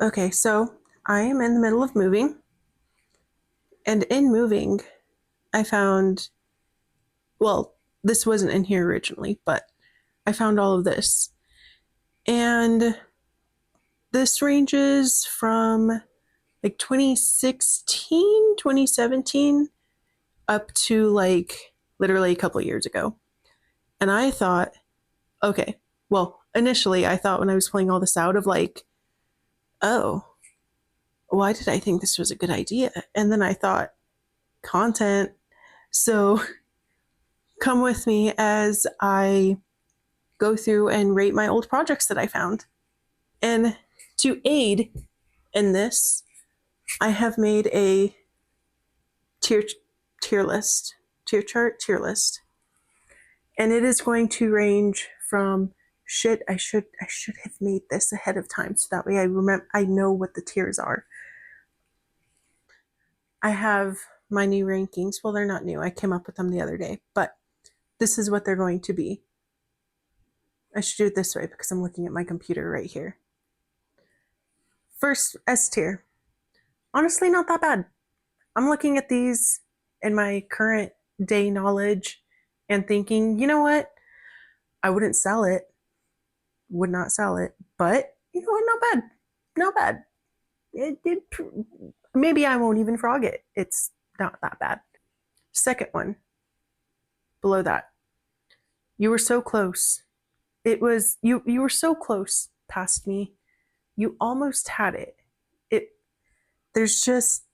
Okay, so I am in the middle of moving, and in moving, I found, well, this wasn't in here originally, but I found all of this. And this ranges from like 2016, 2017 up to like literally a couple of years ago. And I thought, okay, well, initially I thought when I was playing all this out of like, oh, why did I think this was a good idea? And then I thought, content. So come with me as I go through and rate my old projects that I found. And to aid in this, I have made a tier tier list, tier chart, tier list. And it is going to range from shit, I should have made this ahead of time so that way I know what the tiers are. I have my new rankings. Well, they're not new. I came up with them the other day, but this is what they're going to be. I should do it this way because I'm looking at my computer right here. First, S tier. Honestly, not that bad. I'm looking at these in my current day knowledge and thinking, you know what? I wouldn't sell it, would not sell it, but you know what? Not bad. Not bad. It maybe I won't even frog it. It's not that bad. Second one, below that. You were so close. You were so close past me. You almost had it. It there's just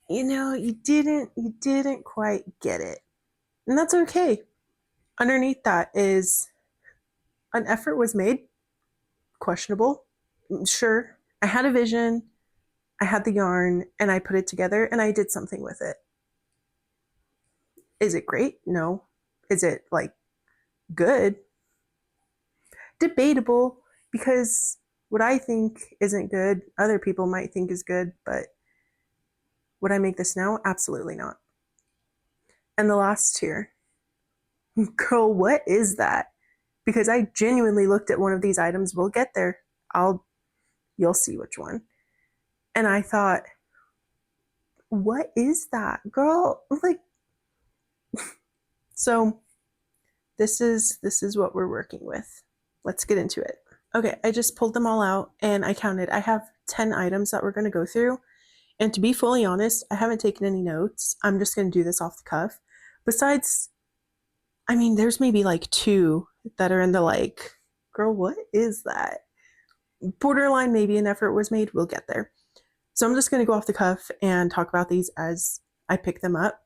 you didn't quite get it. And that's okay. Underneath that is an effort was made, questionable. Sure. I had a vision, I had the yarn, and I put it together and I did something with it. Is it great? No. Is it like good? Debatable, because what I think isn't good, other people might think is good, but would I make this now? Absolutely not. And the last tier, girl, what is that? Because I genuinely looked at one of these items. We'll get there. You'll see which one. And I thought, what is that, girl? Like, so this is what we're working with. Let's get into it. Okay, I just pulled them all out and I counted. I have 10 items that we're going to go through. And to be fully honest, I haven't taken any notes. I'm just going to do this off the cuff. Besides, I mean, there's maybe like two that are in the like, girl, what is that? Borderline, maybe an effort was made. We'll get there. So I'm just going to go off the cuff and talk about these as I pick them up.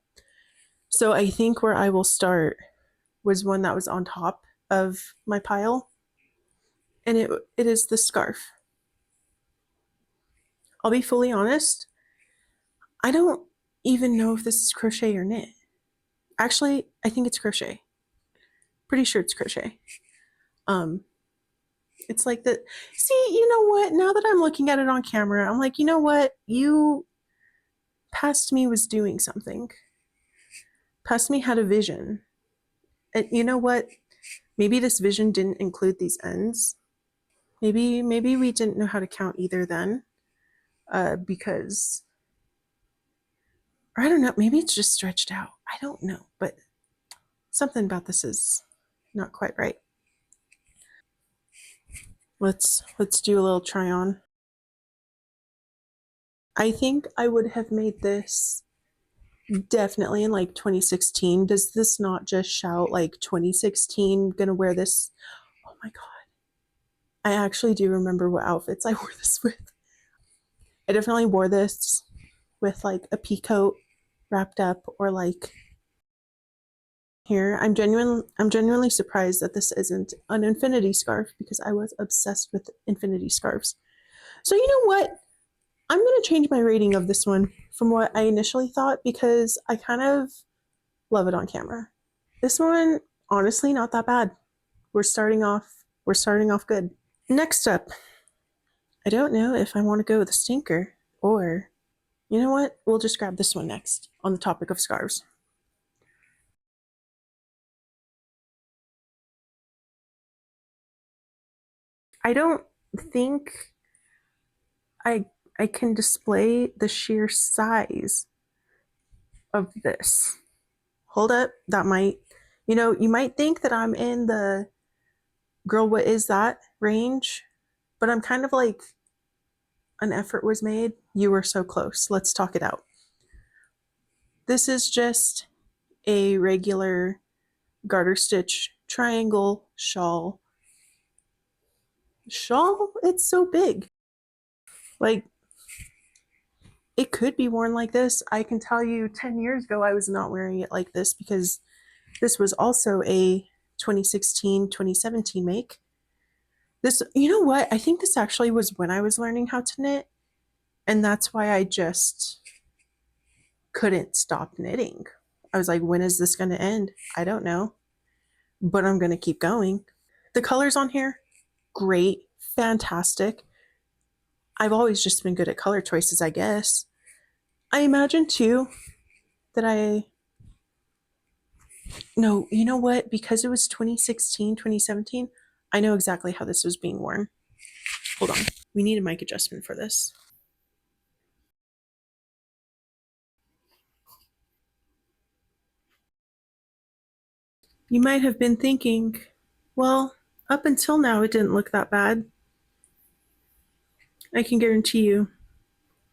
So I think where I will start was one that was on top of my pile, and it is the scarf. I'll be fully honest, I don't even know if this is crochet or knit. Actually, I think it's crochet. Pretty sure it's crochet. Um, it's like the see, you know what? Now that I'm looking at it on camera, I'm like, you know what? You past me was doing something. Past me had a vision. And you know what? Maybe this vision didn't include these ends. Maybe we didn't know how to count either then. Because or I don't know, maybe it's just stretched out. I don't know, but something about this is not quite right. Let's do a little try on. I think I would have made this definitely in like 2016. Does this not just shout like 2016? Gonna wear this? Oh my god. I actually do remember what outfits I wore this with. I definitely wore this with like a pea coat wrapped up or like here. I'm genuinely surprised that this isn't an infinity scarf because I was obsessed with infinity scarves. So you know what? I'm going to change my rating of this one from what I initially thought because I kind of love it on camera. This one, honestly, not that bad. We're starting off good. Next up, I don't know if I want to go with a stinker or you know what? We'll just grab this one next on the topic of scarves. I don't think I I can display the sheer size of this. Hold up, that might, you might think that I'm in the girl, what is that range, but I'm kind of like an effort was made. You were so close. Let's talk it out. This is just a regular garter stitch triangle shawl. Shawl? It's so big. Like, it could be worn like this. I can tell you 10 years ago, I was not wearing it like this because this was also a 2016, 2017 make. This, you know what? I think this actually was when I was learning how to knit. And that's why I just couldn't stop knitting. I was like, when is this going to end? I don't know, but I'm going to keep going. The colors on here, great, fantastic. I've always just been good at color choices, I guess. I imagine too that no, you know what? Because it was 2016, 2017, I know exactly how this was being worn. Hold on. We need a mic adjustment for this. You might have been thinking, well, up until now, it didn't look that bad. I can guarantee you,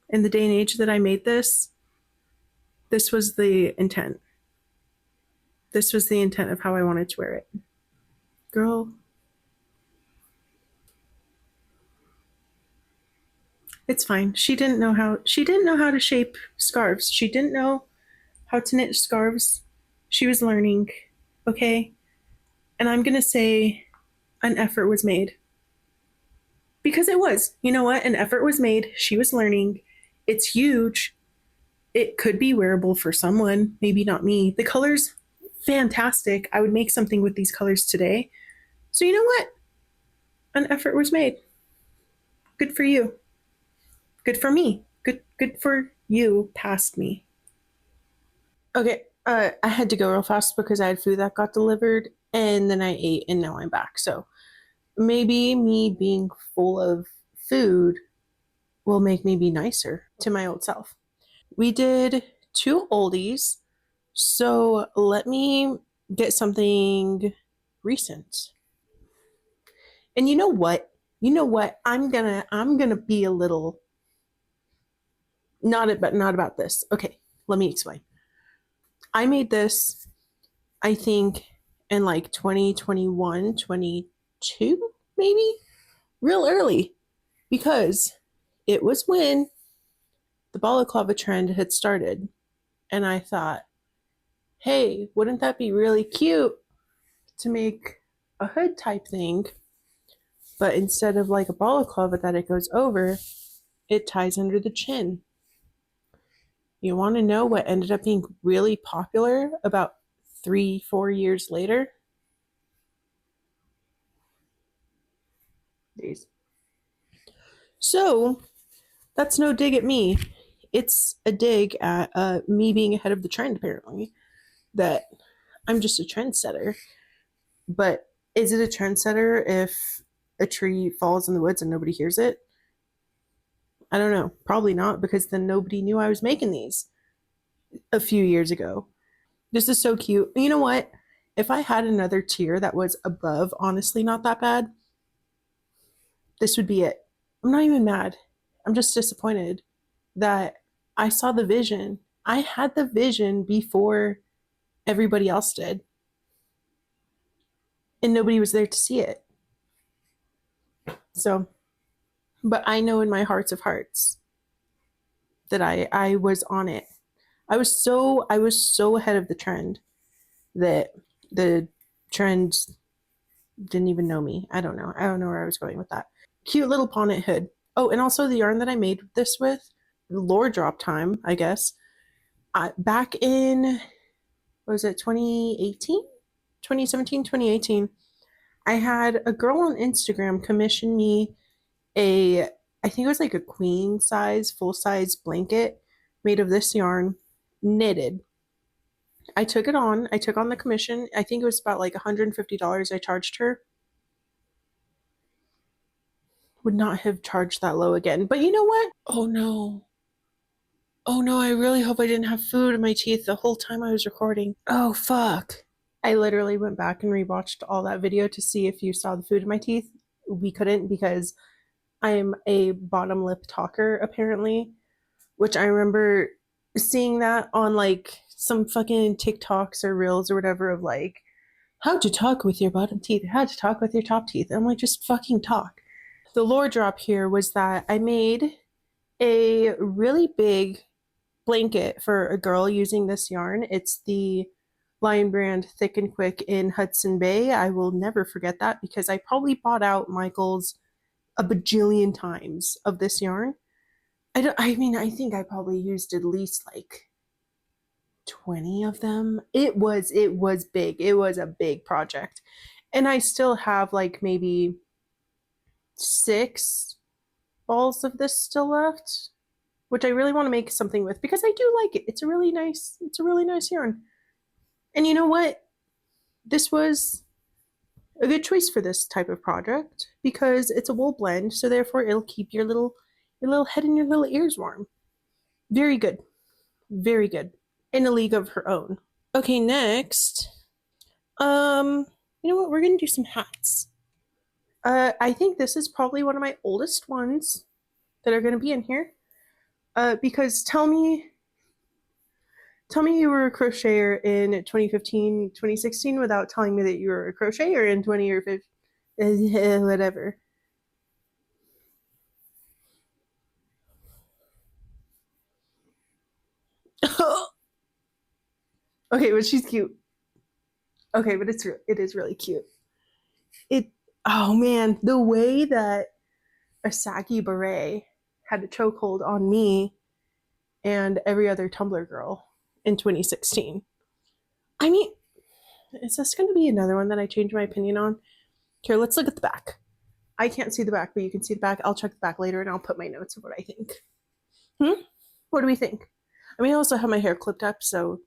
in the day and age that I made this, this was the intent. This was the intent of how I wanted to wear it. Girl, it's fine. She didn't know how to shape scarves. She didn't know how to knit scarves. She was learning, okay? And I'm going to say an effort was made. Because it was. You know what? An effort was made. She was learning. It's huge. It could be wearable for someone, maybe not me. The colors, fantastic. I would make something with these colors today. So, you know what? An effort was made. Good for you. Good for me. Good for you past me. Okay, I had to go real fast because I had food that got delivered and then I ate and now I'm back. So maybe me being full of food will make me be nicer to my old self. We did two oldies, so let me get something recent. And you know what? You know what? I'm gonna be a little not about this. Okay, let me explain. I made this, I think, in like 2021, 22, maybe, real early, because it was when the balaclava trend had started. And I thought, hey, wouldn't that be really cute to make a hood type thing? But instead of like a balaclava that it goes over, it ties under the chin. You want to know what ended up being really popular about 3, 4 years later? Days. So that's no dig at me. It's a dig at me being ahead of the trend, apparently. That I'm just a trendsetter. But is it a trendsetter if a tree falls in the woods and nobody hears it? I don't know. Probably not, because then nobody knew I was making these a few years ago. This is so cute. You know what? If I had another tier that was above, honestly, not that bad, this would be it. I'm not even mad. I'm just disappointed that I saw the vision. I had the vision before everybody else did, and nobody was there to see it. So, but I know in my hearts of hearts that I was on it. I was so ahead of the trend that the trend didn't even know me. I don't know. I don't know where I was going with that. Cute little bonnet hood. Oh, and also the yarn that I made this with, lore drop time, I guess. Back in, what was it, 2018? 2017, 2018. I had a girl on Instagram commission me a, I think it was like a queen size, full size blanket made of this yarn, knitted. I took it on. I took on the commission. I think it was about like $150 I charged her. would not have charged that low again. But you know what? Oh no. Oh no, I really hope I didn't have food in my teeth the whole time I was recording. Oh fuck. I literally went back and rewatched all that video to see if you saw the food in my teeth. We couldn't because I'm a bottom lip talker, apparently, which I remember seeing that on like some fucking TikToks or reels or whatever of like how to talk with your bottom teeth, how to talk with your top teeth. I'm like, just fucking talk. The lore drop here was that I made a really big blanket for a girl using this yarn. It's the Lion Brand Thick and Quick in Hudson Bay. I will never forget that because I probably bought out Michael's a bajillion times of this yarn. I mean, I think I probably used at least like 20 of them. It was big. It was a big project. And I still have like maybe 6 balls of this still left, which I really want to make something with because I do like it. It's a really nice yarn. And you know what? This was a good choice for this type of project because it's a wool blend, so therefore it'll keep your little head and your little ears warm. Very good. Very good. In a league of her own. Okay, next. You know what? We're gonna do some hats. I think this is probably one of my oldest ones that are gonna be in here. Because tell me you were a crocheter in 2015, 2016 without telling me that you were a crocheter in 20 or 50, whatever. Okay, but she's cute. Okay, but it is really cute. It Oh man, the way that a Saki beret had a chokehold on me and every other Tumblr girl in 2016. I mean, is this going to be another one that I change my opinion on? Here, let's look at the back. I can't see the back, but you can see the back. I'll check the back later and I'll put my notes of what I think. What do we think? I mean, I also have my hair clipped up, so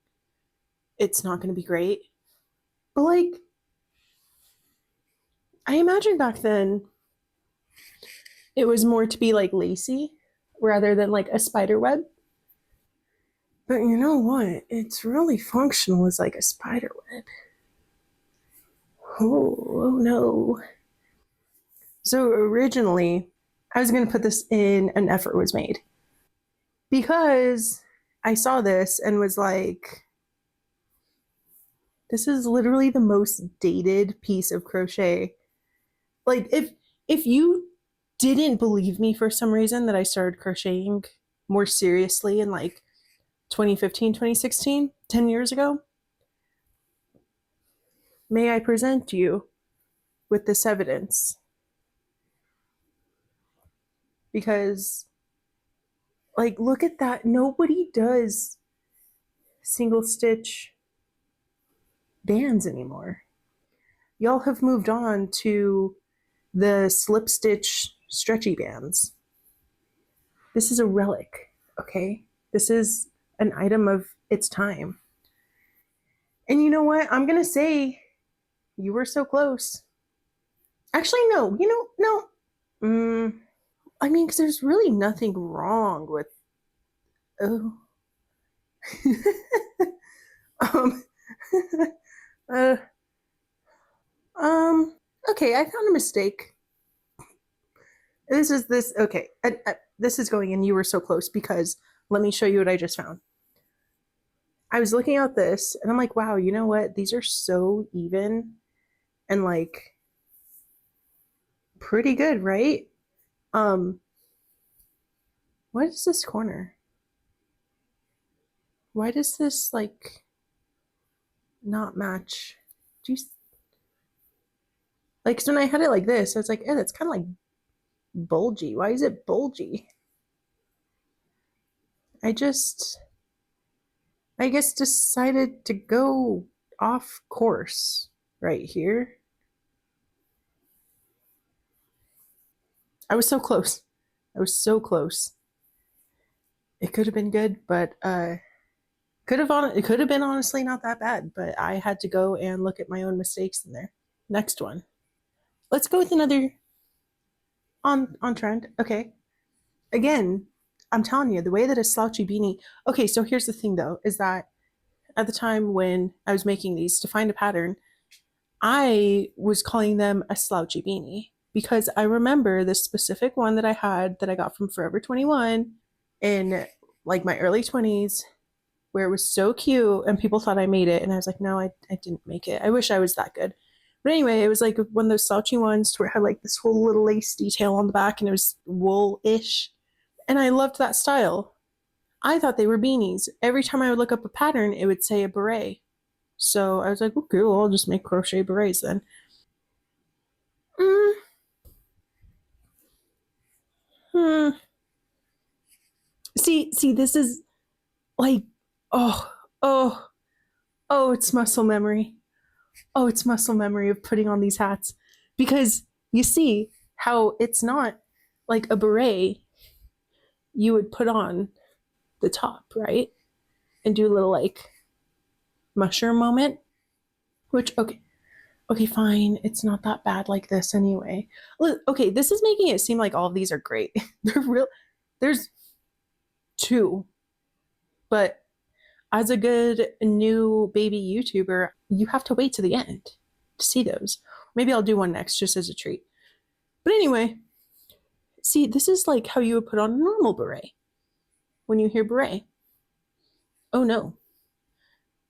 it's not going to be great. But like, I imagine back then it was more to be like lacy rather than like a spider web. But you know what? It's really functional as like a spider web. Oh no. So originally, I was going to put this in An Effort Was Made because I saw this and was like, this is literally the most dated piece of crochet. Like if you didn't believe me for some reason that I started crocheting more seriously in like 2015, 2016, 10 years ago, may I present you with this evidence? Because like look at that. Nobody does single stitch bands anymore. Y'all have moved on to the slip stitch stretchy bands. This is a relic, okay? This is an item of its time. And you know what? I'm going to say you were so close. Actually, no. No. I mean, because there's really nothing wrong with. Oh. um. uh. Okay, I found a mistake. This. Okay, this is going in. You were so close because let me show you what I just found. I was looking at this and I'm like, wow, you know what? These are so even and like pretty good, right? Um, what is this corner? Why does this like not match? Do you like? So when I had it like this, I was like, "Eh, that's kind of like bulgy. Why is it bulgy?" I just, I guess, decided to go off course right here. I was so close. I was so close. It could have been good, but it could have been honestly not that bad. But I had to go and look at my own mistakes in there. Next one. Let's go with another. On trend. Okay. Again, I'm telling you, the way that a slouchy beanie. Okay, so here's the thing though, is that at the time when I was making these to find a pattern, I was calling them a slouchy beanie because I remember this specific one that I had that I got from Forever 21 in like my early 20s where it was so cute and people thought I made it. And I was like, no, I didn't make it. I wish I was that good. But anyway, it was like one of those slouchy ones where it had like this whole little lace detail on the back and it was wool ish. And I loved that style. I thought they were beanies. Every time I would look up a pattern, it would say a beret. So I was like, okay, well, I'll just make crochet berets then. Mm, hmm. See, this is like, oh, oh, oh, it's muscle memory. Oh, it's muscle memory of putting on these hats. Because you see how it's not like a beret you would put on the top, right? And do a little like mushroom moment, which, okay, okay, fine. It's not that bad like this anyway. Look, okay, this is making it seem like all of these are great. They're real. There's two, but as a good new baby YouTuber, you have to wait to the end to see those. Maybe I'll do one next just as a treat. But anyway, see, this is like how you would put on a normal beret when you hear beret. Oh no,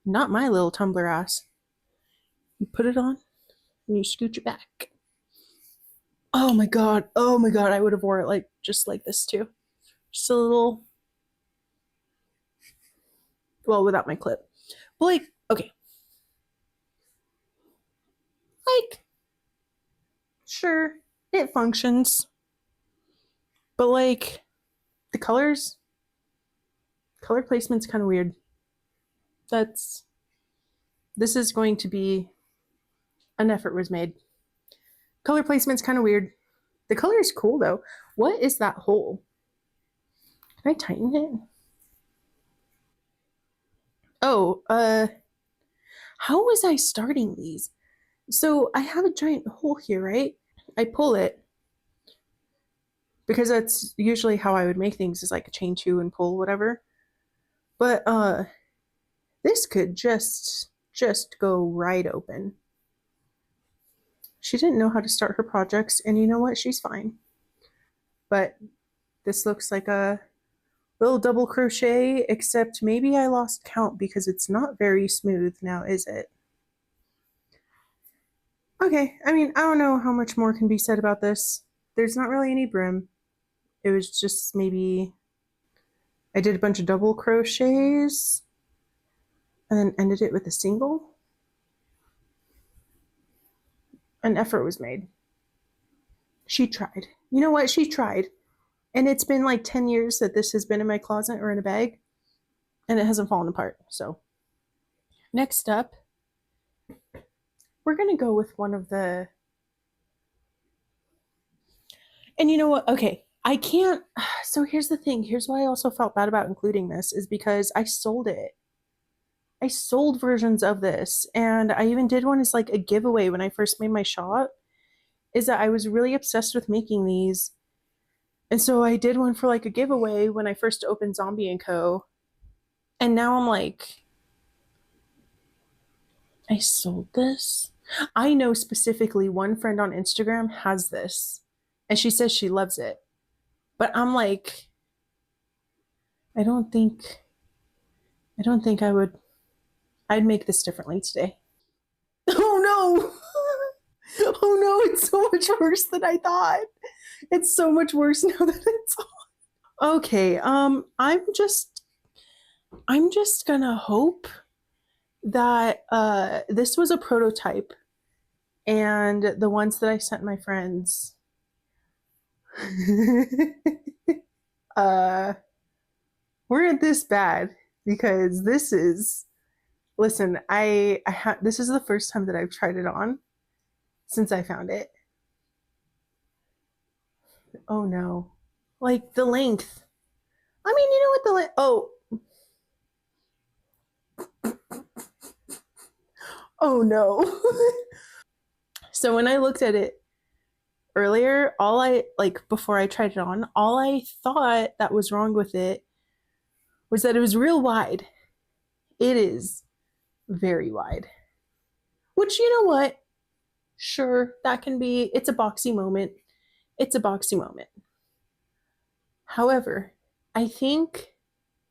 not my little tumbler ass. You put it on and you scooch it back. Oh my god, oh my god, I would have wore it like just like this too. Just a little, well, without my clip. But like, okay, like, sure, it functions. But like, the color placement's kind of weird. That's, this is going to be, an effort was made. Color placement's kind of weird. The color is cool though. What is that hole? Can I tighten it? Oh, how was I starting these? So I have a giant hole here, right? I pull it because that's usually how I would make things is like a chain two and pull whatever. But this could just go right open. She didn't know how to start her projects, and you know what? She's fine. But this looks like a little double crochet, except maybe I lost count because it's not very smooth now, is it? Okay, I mean, I don't know how much more can be said about this. There's not really any brim. It was just maybe I did a bunch of double crochets and then ended it with a single. An effort was made. She tried. You know what? She tried. And it's been like 10 years that this has been in my closet or in a bag, and it hasn't fallen apart. So, next up, we're going to go with one of the. And you know what? Okay, I can't. So, here's the thing. Here's why I also felt bad about including this is because I sold it. I sold versions of this, and I even did one as like a giveaway when I first made my shop. Is that I was really obsessed with making these. And so I did one for like a giveaway when I first opened Zombie and Co. And now I'm like, I sold this. I know specifically one friend on Instagram has this and she says she loves it. But I'm like, I don't think I don't think I'd make this differently today. Oh no. Oh no, it's so much worse than I thought. It's so much worse now that it's on. Okay, I'm just gonna hope that this was a prototype and the ones that I sent my friends uh weren't this bad because this is, listen, this is the first time that I've tried it on since I found it. Oh no. Like the length. I mean, you know what the length, oh, oh no. So when I looked at it, earlier, all I like before I tried it on, all I thought that was wrong with it was that it was real wide. It is very wide. Which, you know what? Sure, that can be, it's a boxy moment. It's a boxy moment. However, I think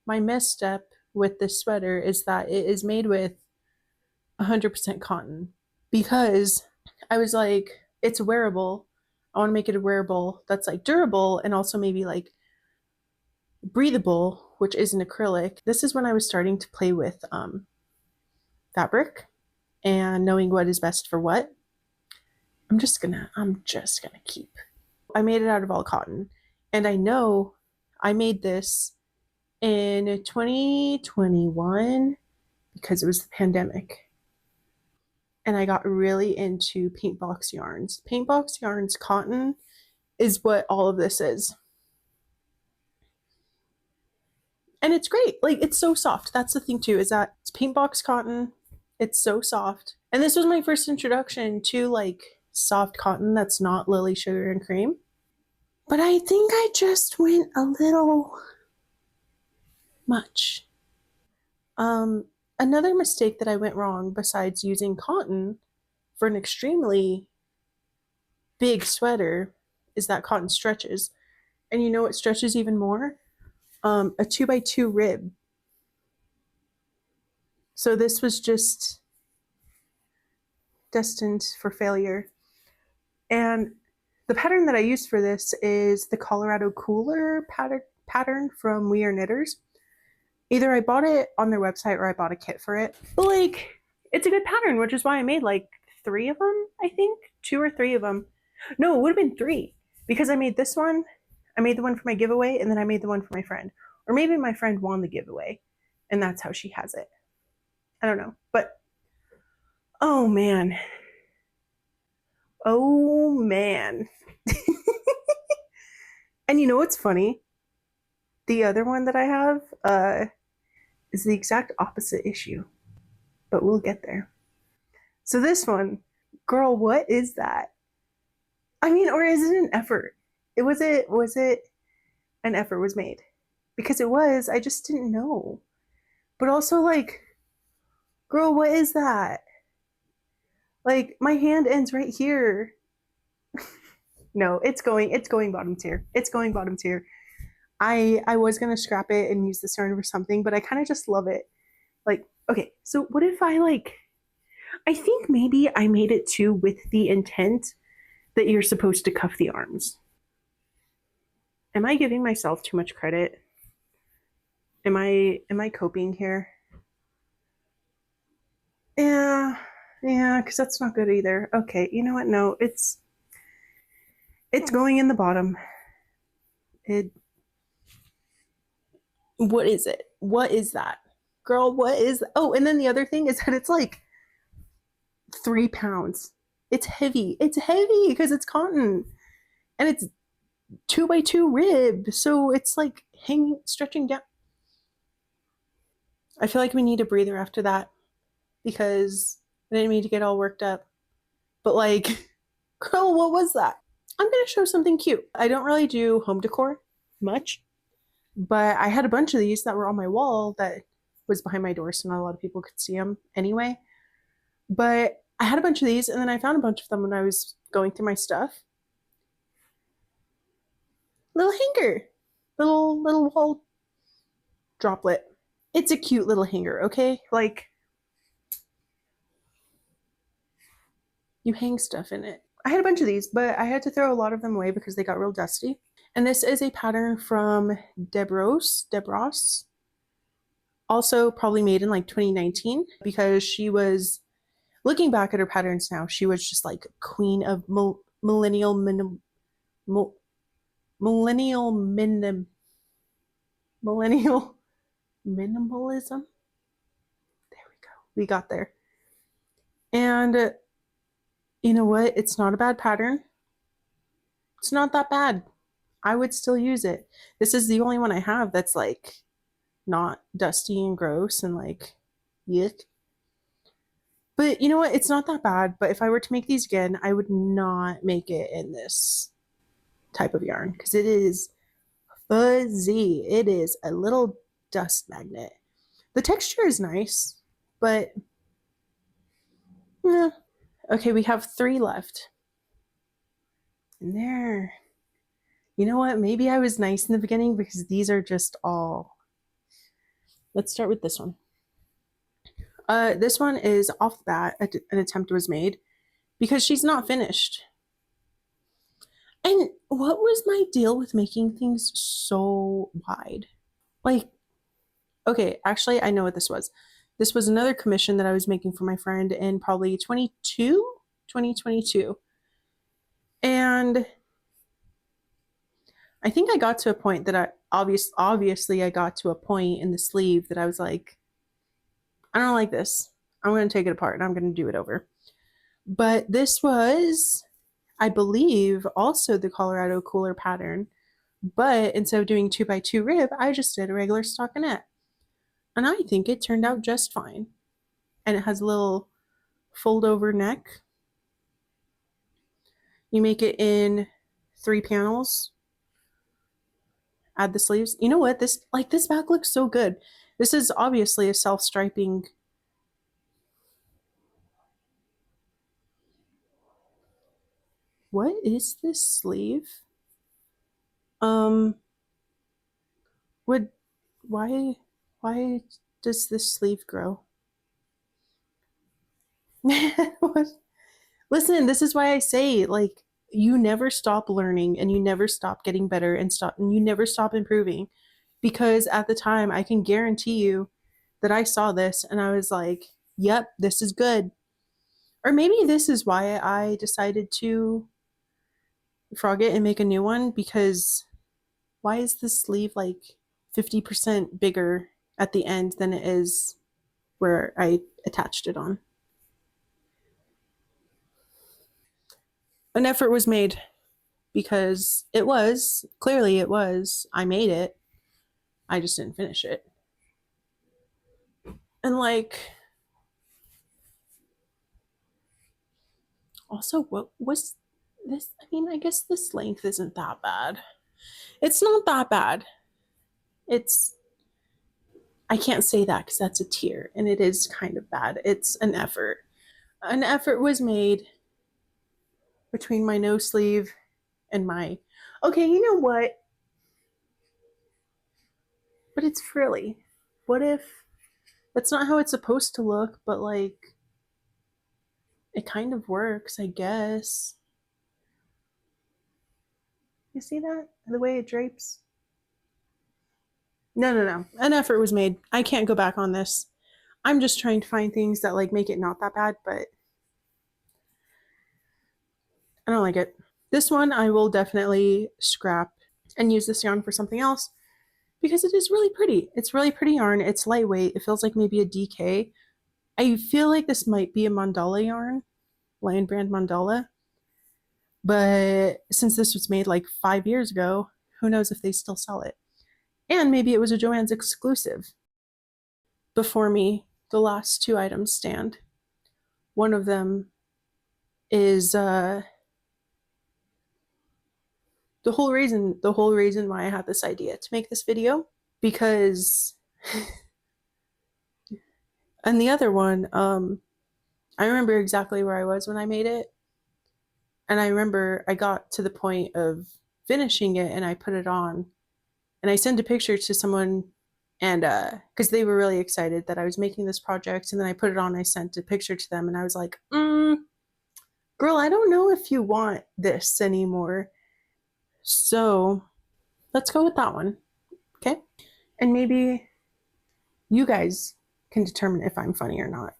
my misstep with this sweater is that it is made with 100% cotton because I was like, it's wearable. I want to make it a wearable that's like durable and also maybe like breathable, which isn't acrylic. This is when I was starting to play with fabric and knowing what is best for what. I'm just gonna keep. I made it out of all cotton, and I know I made this in 2021 because it was the pandemic, and I got really into paint box yarns. Paint box yarns cotton is what all of this is. And it's great. Like it's so soft. That's the thing too, is that it's paint box cotton. It's so soft. And this was my first introduction to like soft cotton that's not lily sugar and cream. But I think I just went a little much. Um Another mistake that I went wrong besides using cotton for an extremely big sweater is that cotton stretches. And you know what stretches even more? A 2x2 rib. So this was just destined for failure. And the pattern that I used for this is the Colorado Cooler pattern from We Are Knitters. Either I bought it on their website or I bought a kit for it. But like, it's a good pattern, which is why I made like 3 of them, I think. 2 or 3 of them. No, it would have been 3 because I made this one, I made the one for my giveaway, and then I made the one for my friend. Or maybe my friend won the giveaway and that's how she has it. I don't know. But oh man. Oh man. And you know what's funny? The other one that I have is the exact opposite issue, but we'll get there. So this one, girl, what is that? I mean, or is it an effort? It was it an effort was made? Because it was, I just didn't know. But also like, girl, what is that? Like my hand ends right here. No, it's going bottom tier. It's going bottom tier. I was gonna scrap it and use the yarn for something, but I kind of just love it. Like, okay, so what if I like I think maybe I made it too with the intent that you're supposed to cuff the arms. Am I giving myself too much credit? Am I coping here? Yeah, yeah, because that's not good either. Okay, you know what? No, it's going in the bottom. It what is it? What is that? Girl, what is that? Oh, and then the other thing is that it's like 3 pounds. It's heavy. It's heavy because it's cotton. And it's 2x2 rib. So it's like hanging stretching down. I feel like we need a breather after that because I didn't mean to get all worked up. But like, girl, what was that? I'm gonna show something cute. I don't really do home decor much, but I had a bunch of these that were on my wall that was behind my door, so not a lot of people could see them anyway. But I had a bunch of these, and then I found a bunch of them when I was going through my stuff. Little hanger, little wall droplet. It's a cute little hanger, okay? Like you hang stuff in it. I had a bunch of these, but I had to throw a lot of them away because they got real dusty. And this is a pattern from Debros, also probably made in like 2019 because she was looking back at her patterns now. She was just like queen of millennial millennial millennial minimalism. There we go. We got there. And you know what? It's not a bad pattern. It's not that bad. I would still use it. This is the only one I have that's like not dusty and gross and like yuck. But you know what? It's not that bad. But if I were to make these again, I would not make it in this type of yarn because it is fuzzy. It is a little dust magnet. The texture is nice, but yeah. Okay, we have 3 left. And there. You know what? Maybe I was nice in the beginning because these are just all. Let's start with this one. This one is off the bat, an attempt was made because she's not finished. And what was my deal with making things so wide? Like, okay, actually, I know what this was. This was another commission that I was making for my friend in probably 2022. And I think I got to a point that obviously I got to a point in the sleeve that I was like, I don't like this. I'm going to take it apart and I'm going to do it over. But this was, I believe, also the Colorado Cooler pattern. But instead of doing 2x2 rib, I just did a regular stockinette. And I think it turned out just fine. And it has a little fold over neck. You make it in 3 panels. Add the sleeves. You know what? This back looks so good. This is obviously a self-striping. What is this sleeve? Would why does this sleeve grow? Listen, this is why I say like you never stop learning and you never stop getting better and you never stop improving because at the time I can guarantee you that I saw this and I was like, "Yep, this is good." Or maybe this is why I decided to frog it and make a new one because why is this sleeve like 50% bigger at the end than it is where I attached it on? An effort was made because clearly it was. I made it. I just didn't finish it. And like, also, what was this? I mean, I guess this length isn't that bad. It's not that bad. It's, I can't say that because that's a tier and it is kind of bad. It's an effort. An effort was made between my no sleeve and my. Okay, you know what? But it's frilly. What if that's not how it's supposed to look, but like it kind of works, I guess. You see that? The way it drapes? No, no, no. An effort was made. I can't go back on this. I'm just trying to find things that like make it not that bad, but I don't like it. This one I will definitely scrap and use this yarn for something else because it is really pretty. It's really pretty yarn. It's lightweight. It feels like maybe a DK. I feel like this might be a mandala yarn, Lion Brand mandala. But since this was made like 5 years ago, who knows if they still sell it? And maybe it was a Joann's exclusive. Before me, the last 2 items stand. One of them is the whole reason why I had this idea to make this video because and the other one I remember exactly where I was when I made it. And I remember I got to the point of finishing it and I put it on and I sent a picture to someone and because they were really excited that I was making this project and then I put it on, I sent a picture to them and I was like, girl, I don't know if you want this anymore. So let's go with that one. Okay. And maybe you guys can determine if I'm funny or not.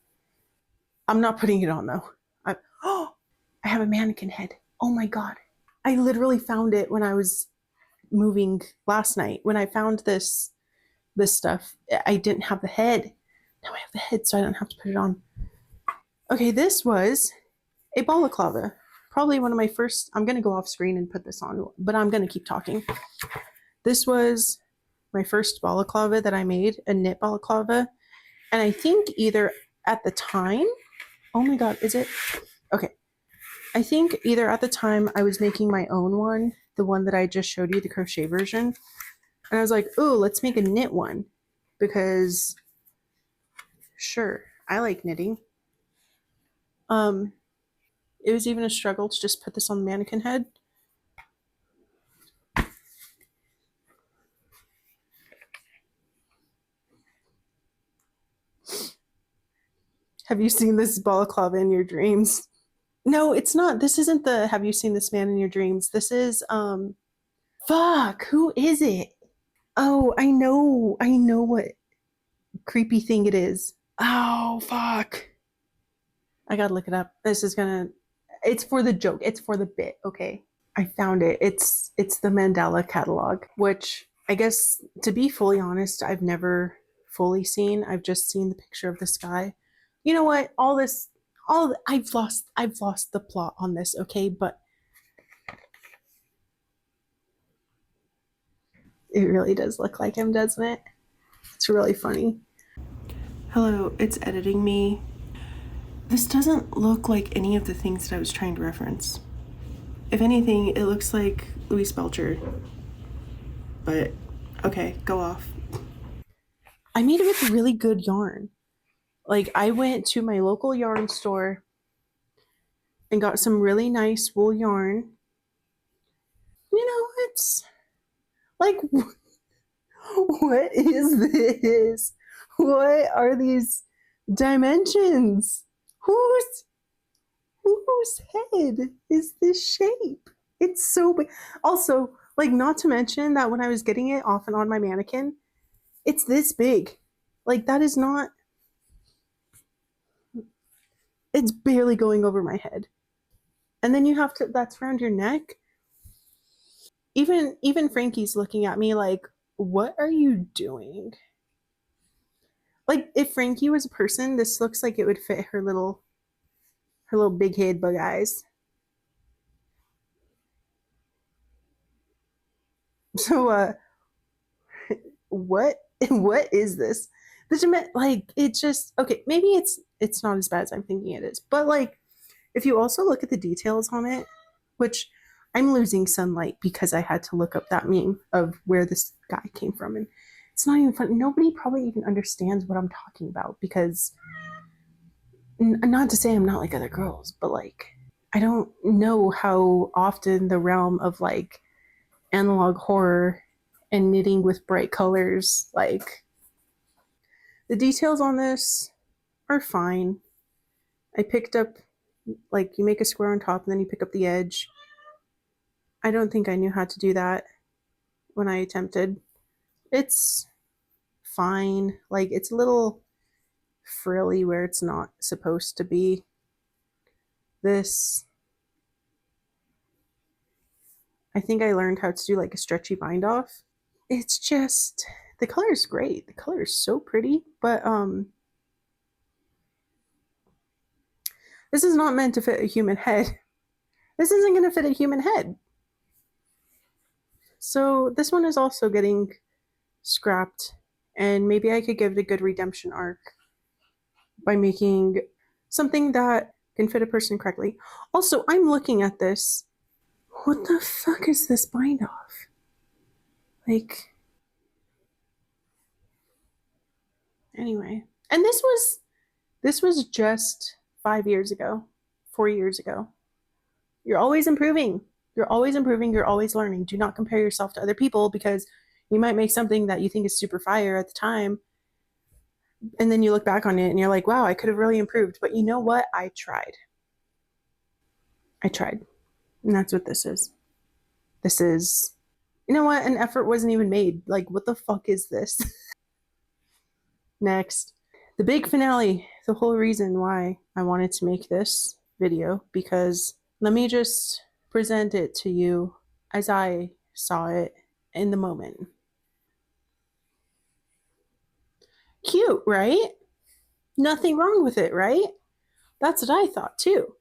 I'm not putting it on though. Oh, I have a mannequin head. Oh my God. I literally found it when I was moving last night. When I found this stuff, I didn't have the head. Now I have the head, so I don't have to put it on. Okay, this was a balaclava. Probably one of my first. I'm gonna go off screen and put this on, but I'm gonna keep talking. This was my first balaclava that I made, a knit balaclava. And I think either at the time Oh my god, is it? Okay. I think either at the time I was making my own one, the one that I just showed you, the crochet version, and I was like, "Ooh, let's make a knit one," because sure, I like knitting. Um, it was even a struggle to just put this on the mannequin head. Have you seen this balaclava in your dreams? No, it's not. This isn't the have you seen this man in your dreams? This is fuck, who is it? Oh, I know what creepy thing it is. Oh, fuck. I gotta look it up. This is gonna it's for the joke. It's for the bit, okay? I found it. It's the Mandela catalog, which I guess to be fully honest, I've never fully seen. I've just seen the picture of this guy. You know what? I've lost the plot on this, okay? But it really does look like him, doesn't it? It's really funny. Hello, it's editing me. This doesn't look like any of the things that I was trying to reference. If anything, it looks like Louise Belcher. But okay, go off. I made it with really good yarn. Like I went to my local yarn store and got some really nice wool yarn. You know, it's like what is this? What are these dimensions? Whose head is this shape? It's so big. Also, like not to mention that when I was getting it off and on my mannequin, it's this big. Like that is not it's barely going over my head. And then you have to that's around your neck. Even Frankie's looking at me like, "What are you doing?" Like if Frankie was a person, this looks like it would fit her little big head bug eyes. So what what is this? Like it just okay, maybe it's not as bad as I'm thinking it is. But like if you also look at the details on it, which I'm losing sunlight because I had to look up that meme of where this guy came from. And it's not even fun. Nobody probably even understands what I'm talking about because, not to say I'm not like other girls, but like, I don't know how often the realm of like analog horror and knitting with bright colors, like, the details on this are fine. I picked up, like, you make a square on top and then you pick up the edge. I don't think I knew how to do that when I attempted. It's fine. Like it's a little frilly where it's not supposed to be. This I think I learned how to do like a stretchy bind off. It's just the color is great. The color is so pretty, but this is not meant to fit a human head. This isn't going to fit a human head. So this one is also getting scrapped and maybe I could give it a good redemption arc by making something that can fit a person correctly. Also, I'm looking at this. What the fuck is this bind off? Like, anyway. And this was just 5 years ago, 4 years ago. You're always improving. You're always improving. You're always learning. Do not compare yourself to other people because you might make something that you think is super fire at the time. And then you look back on it and you're like, wow, I could have really improved. But you know what? I tried. I tried. And that's what this is. This is, you know what? An effort wasn't even made. Like, what the fuck is this? Next. The big finale. The whole reason why I wanted to make this video because let me just present it to you as I saw it in the moment. Cute, right? Nothing wrong with it, right? That's what I thought too.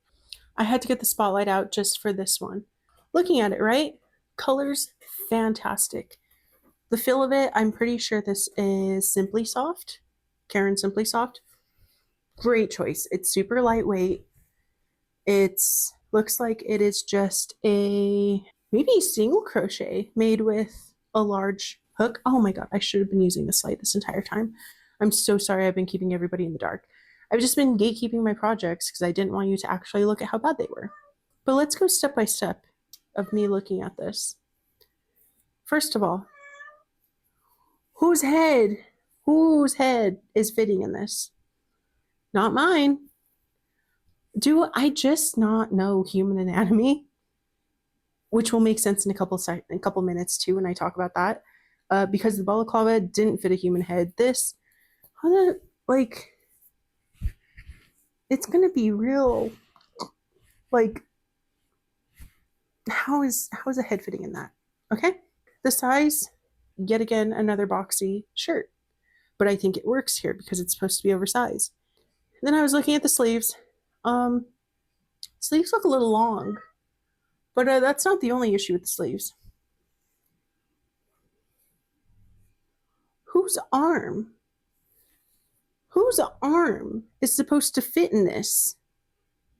I had to get the spotlight out just for this one. Looking at it, right? Colors fantastic. The feel of it, I'm pretty sure this is Simply Soft. Karen Simply Soft. Great choice. It's super lightweight. It's looks like it is just a maybe single crochet made with a large hook. Oh my god, I should have been using this light this entire time. I'm so sorry I've been keeping everybody in the dark. I've just been gatekeeping my projects because I didn't want you to actually look at how bad they were. But let's go step by step of me looking at this. First of all, whose head? Whose head is fitting in this? Not mine. Do I just not know human anatomy? Which will make sense in a couple minutes too when I talk about that. Because the balaclava didn't fit a human head. This, like, it's gonna be real. Like, how is a head fitting in that? Okay, the size, yet again another boxy shirt, but I think it works here because it's supposed to be oversized. Then I was looking at the sleeves. Um, Sleeves look a little long, but that's not the only issue with the sleeves. Whose arm? Whose arm is supposed to fit in this?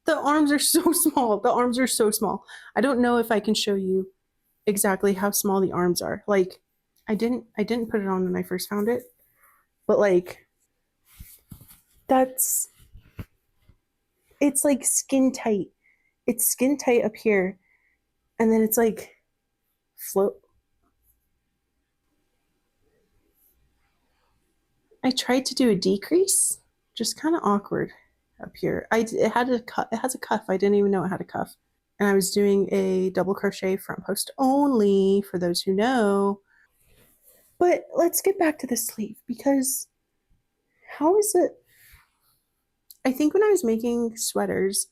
The arms are so small. The arms are so small. I don't know if I can show you exactly how small the arms are. Like, I didn't put it on when I first found it, but like that's it's like skin tight. It's skin tight up here, and then it's like float. I tried to do a decrease, just kind of awkward up here. It had a cuff. It has a cuff. I didn't even know it had a cuff. And I was doing a double crochet front post only for those who know. But let's get back to the sleeve because how is it? I think when I was making sweaters,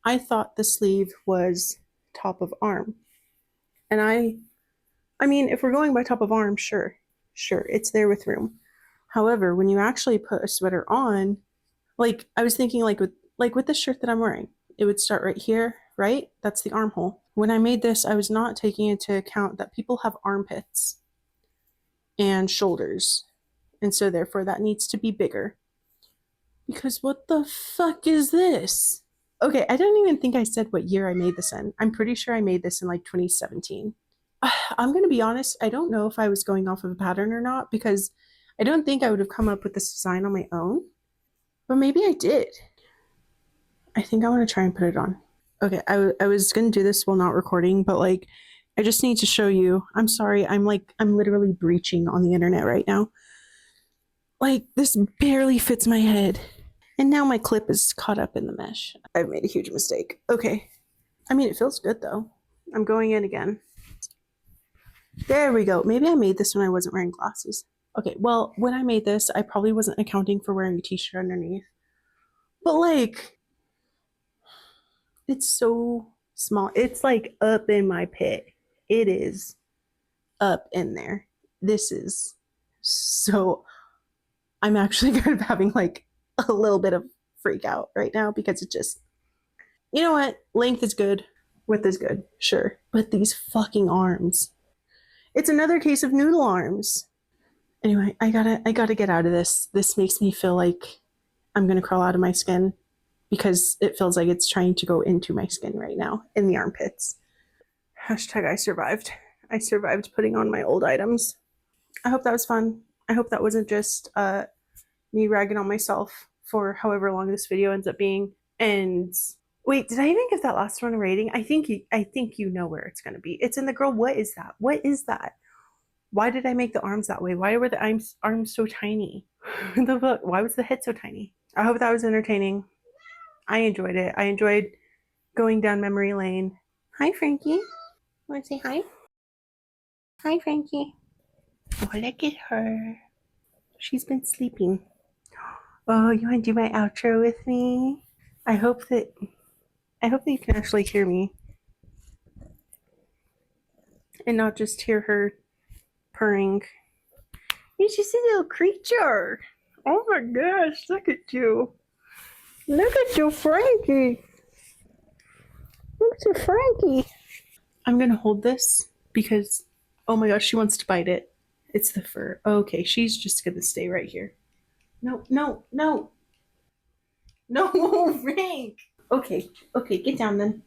I thought the sleeve was top of arm. And I mean, if we're going by top of arm, sure. Sure, it's there with room. However, when you actually put a sweater on, like I was thinking like with the shirt that I'm wearing, it would start right here, right? That's the armhole. When I made this, I was not taking into account that people have armpits and shoulders. And so therefore that needs to be bigger. Because what the fuck is this? Okay, I don't even think I said what year I made this in. I'm pretty sure I made this in like 2017. I'm going to be honest, I don't know if I was going off of a pattern or not because I don't think I would have come up with this design on my own. But maybe I did. I think I want to try and put it on. Okay, I was going to do this while not recording, but like I just need to show you. I'm sorry, I'm literally breaching on the internet right now. Like this barely fits my head. And now my clip is caught up in the mesh. I've made a huge mistake. Okay. I mean, it feels good though. I'm going in again. There we go. Maybe I made this when I wasn't wearing glasses. Okay, well, when I made this, I probably wasn't accounting for wearing a t-shirt underneath. But like, it's so small. It's like up in my pit. It is up in there. This is so. I'm actually kind of having like a little bit of freak out right now because it just. You know what? Length is good. Width is good. Sure. But these fucking arms. It's another case of noodle arms. Anyway, I gotta get out of this. This makes me feel like I'm gonna crawl out of my skin because it feels like it's trying to go into my skin right now in the armpits. Hashtag I survived. I survived putting on my old items. I hope that was fun. I hope that wasn't just me ragging on myself for however long this video ends up being. And wait, did I even give that last one a rating? I think you know where it's gonna be. It's in the girl. What is that? What is that? Why did I make the arms that way? Why were the arms so tiny? Why was the head so tiny? I hope that was entertaining. I enjoyed it. I enjoyed going down memory lane. Hi, Frankie. Want to say hi? Hi, Frankie. Oh, look at her. She's been sleeping. Oh, you want to do my outro with me? I hope that you can actually hear me and not just hear her purring. You're just a little creature. Oh my gosh, look at you. Look at you, Frankie. Look at you, Frankie. I'm gonna hold this because, oh my gosh, she wants to bite it. It's the fur. Okay, she's just gonna stay right here. No, no, no. No, Frank. Okay, okay, get down then.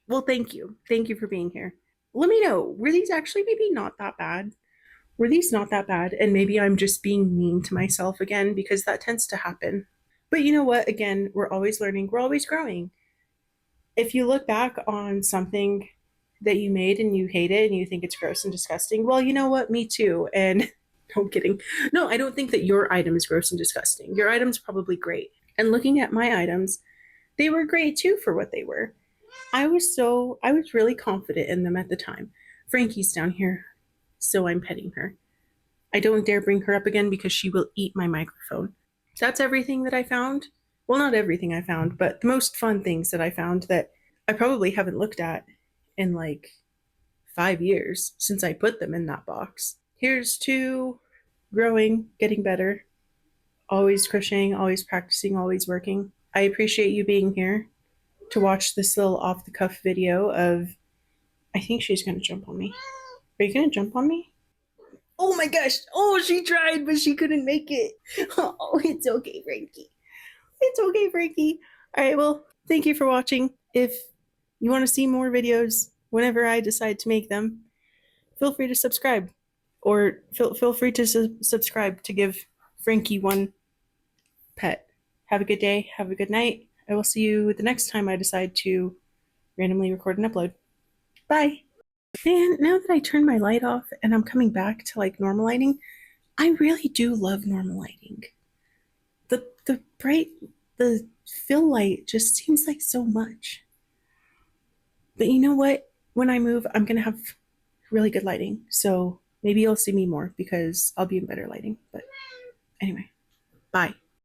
Well, thank you. Thank you for being here. Let me know. Were these actually maybe not that bad? Were these not that bad? And maybe I'm just being mean to myself again because that tends to happen. But you know what? Again, we're always learning, we're always growing. If you look back on something that you made and you hate it and you think it's gross and disgusting, well, you know what? Me too. And no, I'm kidding. No, I don't think that your item is gross and disgusting. Your item's probably great. And looking at my items, they were great too for what they were. I was really confident in them at the time. Frankie's down here, so I'm petting her. I don't dare bring her up again because she will eat my microphone. So that's everything that I found. Well, not everything I found, but the most fun things that I found that I probably haven't looked at in like 5 years since I put them in that box. Here's to growing, getting better, always crocheting, always practicing, always working. I appreciate you being here to watch this little off the cuff video of. I think she's gonna jump on me. Are you gonna jump on me? Oh my gosh. Oh, she tried, but she couldn't make it. Oh, it's okay, Frankie. It's okay, Frankie. All right, well, thank you for watching. If you want to see more videos whenever I decide to make them, feel free to subscribe. Or feel free to subscribe to give Frankie one pet. Have a good day. Have a good night. I will see you the next time I decide to randomly record and upload. Bye. And now that I turned my light off and I'm coming back to like normal lighting, I really do love normal lighting. The bright, the fill light just seems like so much. But you know what? When I move, I'm gonna have really good lighting. So maybe you'll see me more because I'll be in better lighting. But anyway, bye.